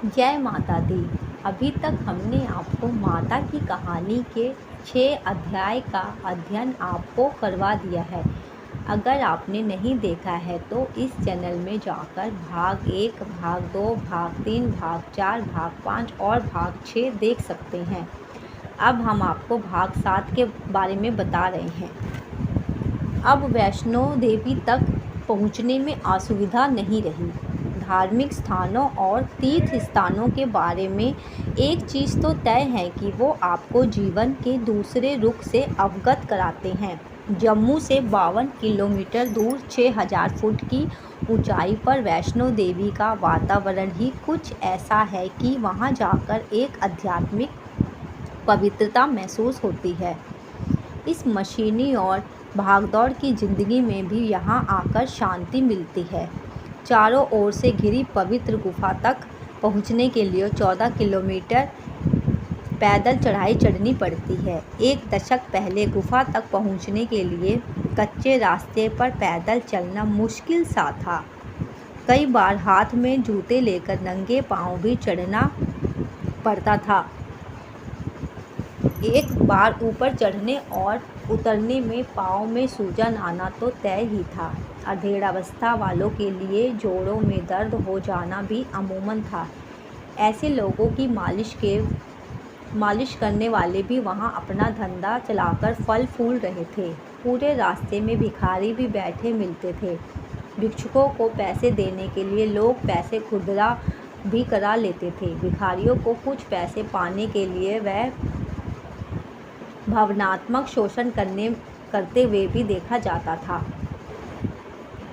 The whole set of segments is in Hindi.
जय माता दी। अभी तक हमने आपको माता की कहानी के 6 अध्याय का अध्ययन आपको करवा दिया है। अगर आपने नहीं देखा है तो इस चैनल में जाकर भाग 1, भाग 2, भाग 3, भाग 4, भाग 5 और भाग 6 देख सकते हैं। अब हम आपको भाग 7 के बारे में बता रहे हैं। अब वैष्णो देवी तक पहुंचने में असुविधा नहीं रही। धार्मिक स्थानों और तीर्थ स्थानों के बारे में एक चीज़ तो तय है कि वो आपको जीवन के दूसरे रुख से अवगत कराते हैं। जम्मू से 52 किलोमीटर दूर 6000 फुट की ऊंचाई पर वैष्णो देवी का वातावरण ही कुछ ऐसा है कि वहां जाकर एक आध्यात्मिक पवित्रता महसूस होती है। इस मशीनी और भागदौड़ की ज़िंदगी में भी यहाँ आकर शांति मिलती है। चारों ओर से घिरी पवित्र गुफा तक पहुँचने के लिए 14 किलोमीटर पैदल चढ़ाई चढ़नी पड़ती है। एक दशक पहले गुफा तक पहुँचने के लिए कच्चे रास्ते पर पैदल चलना मुश्किल सा था। कई बार हाथ में जूते लेकर नंगे पांव भी चढ़ना पड़ता था। एक बार ऊपर चढ़ने और उतरने में पाँव में सूजन आना तो तय ही था। अधेड़ावस्था वालों के लिए जोड़ों में दर्द हो जाना भी अमूमन था। ऐसे लोगों की मालिश करने वाले भी वहां अपना धंधा चलाकर फल फूल रहे थे। पूरे रास्ते में भिखारी भी बैठे मिलते थे। भिक्षुकों को पैसे देने के लिए लोग पैसे खुदरा भी करा लेते थे। भिखारियों को कुछ पैसे पाने के लिए वह भावनात्मक शोषण करते हुए भी देखा जाता था।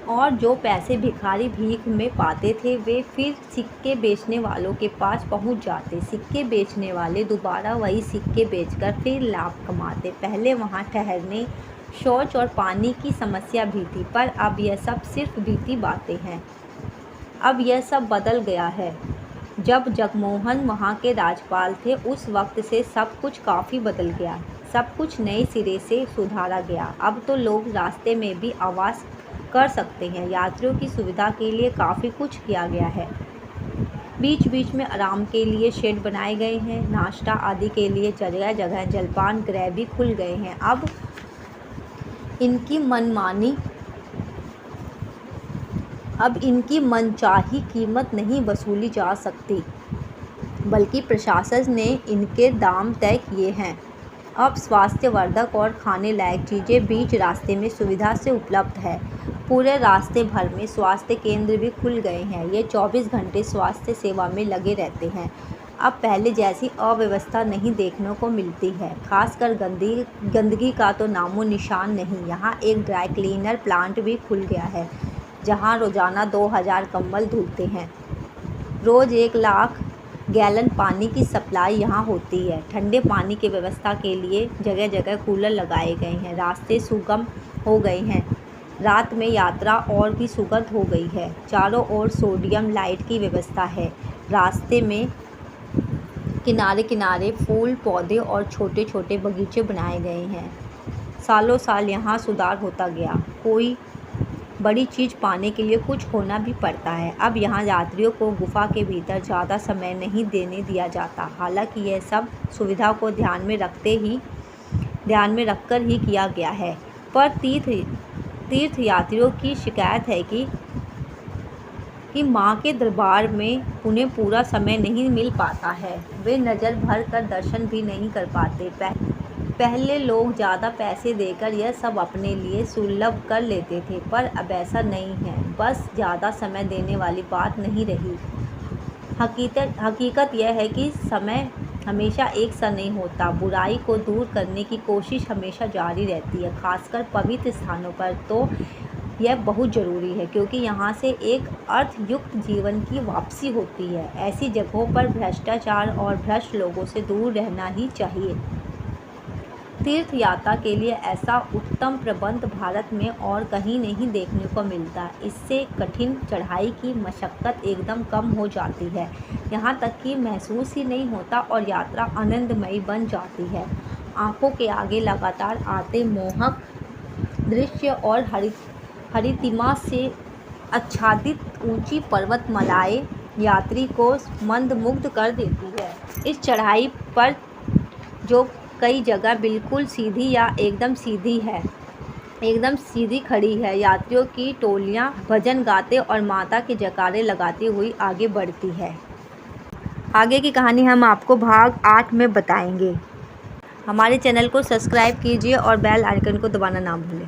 और जो पैसे भिखारी भीख में पाते थे वे फिर सिक्के बेचने वालों के पास पहुंच जाते। सिक्के बेचने वाले दोबारा वही सिक्के बेचकर फिर लाभ कमाते। पहले वहां ठहरने, शौच और पानी की समस्या भी थी, पर अब यह सब सिर्फ बीती बातें हैं। अब यह सब बदल गया है। जब जगमोहन वहाँ के राज्यपाल थे उस वक्त से सब कुछ काफ़ी बदल गया। सब कुछ नए सिरे से सुधारा गया। अब तो लोग रास्ते में भी आवास कर सकते हैं। यात्रियों की सुविधा के लिए काफ़ी कुछ किया गया है। बीच बीच में आराम के लिए शेड बनाए गए हैं। नाश्ता आदि के लिए जगह जगह जलपान गृह भी खुल गए हैं। अब इनकी मनचाही कीमत नहीं वसूली जा सकती, बल्कि प्रशासन ने इनके दाम तय किए हैं। अब स्वास्थ्यवर्धक और खाने लायक चीज़ें बीच रास्ते में सुविधा से उपलब्ध है। पूरे रास्ते भर में स्वास्थ्य केंद्र भी खुल गए हैं। ये 24 घंटे स्वास्थ्य सेवा में लगे रहते हैं। अब पहले जैसी अव्यवस्था नहीं देखने को मिलती है। खासकर गंदगी का तो नामो निशान नहीं। यहाँ एक ड्राई क्लीनर प्लांट भी खुल गया है, जहाँ रोज़ाना 2000 कंबल धुलते हैं। रोज़ 1 लाख गैलन पानी की सप्लाई यहाँ होती है। ठंडे पानी की व्यवस्था के लिए जगह जगह कूलर लगाए गए हैं। रास्ते सुगम हो गए हैं। रात में यात्रा और भी सुखद हो गई है। चारों ओर सोडियम लाइट की व्यवस्था है। रास्ते में किनारे किनारे फूल पौधे और छोटे छोटे बगीचे बनाए गए हैं। सालों साल यहाँ सुधार होता गया। कोई बड़ी चीज़ पाने के लिए कुछ खोना भी पड़ता है। अब यहाँ यात्रियों को गुफा के भीतर ज़्यादा समय नहीं देने दिया जाता। हालांकि यह सब सुविधा को ध्यान में रखकर ही किया गया है। पर तीर्थ यात्रियों की शिकायत है कि माँ के दरबार में उन्हें पूरा समय नहीं मिल पाता है। वे नज़र भर कर दर्शन भी नहीं कर पाते। पहले लोग ज़्यादा पैसे देकर यह सब अपने लिए सुलभ कर लेते थे, पर अब ऐसा नहीं है। बस ज़्यादा समय देने वाली बात नहीं रही। हकीकत यह है कि समय हमेशा एक सा नहीं होता। बुराई को दूर करने की कोशिश हमेशा जारी रहती है। खासकर पवित्र स्थानों पर तो यह बहुत ज़रूरी है, क्योंकि यहाँ से एक अर्थयुक्त जीवन की वापसी होती है। ऐसी जगहों पर भ्रष्टाचार और भ्रष्ट लोगों से दूर रहना ही चाहिए। तीर्थ यात्रा के लिए ऐसा उत्तम प्रबंध भारत में और कहीं नहीं देखने को मिलता। इससे कठिन चढ़ाई की मशक्क़त एकदम कम हो जाती है। यहाँ तक कि महसूस ही नहीं होता और यात्रा आनंदमयी बन जाती है। आंखों के आगे लगातार आते मोहक दृश्य और हरितिमा से आच्छादित ऊंची पर्वतमालाएं यात्री को मंत्रमुग्ध कर देती है। इस चढ़ाई पर जो कई जगह बिल्कुल सीधी या एकदम सीधी खड़ी है, यात्रियों की टोलियां भजन गाते और माता के जयकारे लगाती हुई आगे बढ़ती है। आगे की कहानी हम आपको भाग 8 में बताएंगे। हमारे चैनल को सब्सक्राइब कीजिए और बेल आइकन को दबाना ना भूलें।